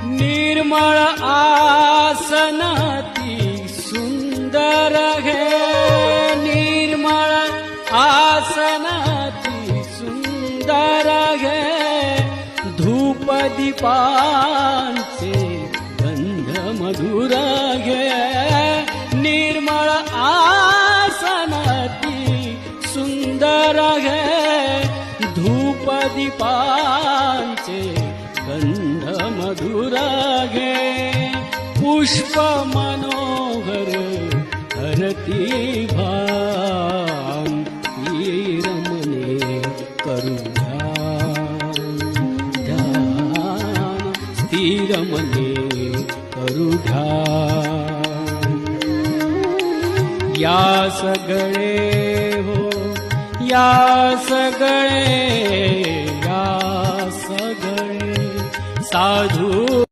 निर्मळ आसन ती सुंदर घे, निर्मळ आसन ती सुंदर घे, धूप दीपांचे गंध मधुर घे, निर्मळ आसन ती सुंदर घे, धूप दीपांचे गंध मधुर घे, पुष्प मनोहर हरती भान, ती रमणे करू ध्यान, स्थिर मने करू ध्यान. या सगळे हो या सगळे साधू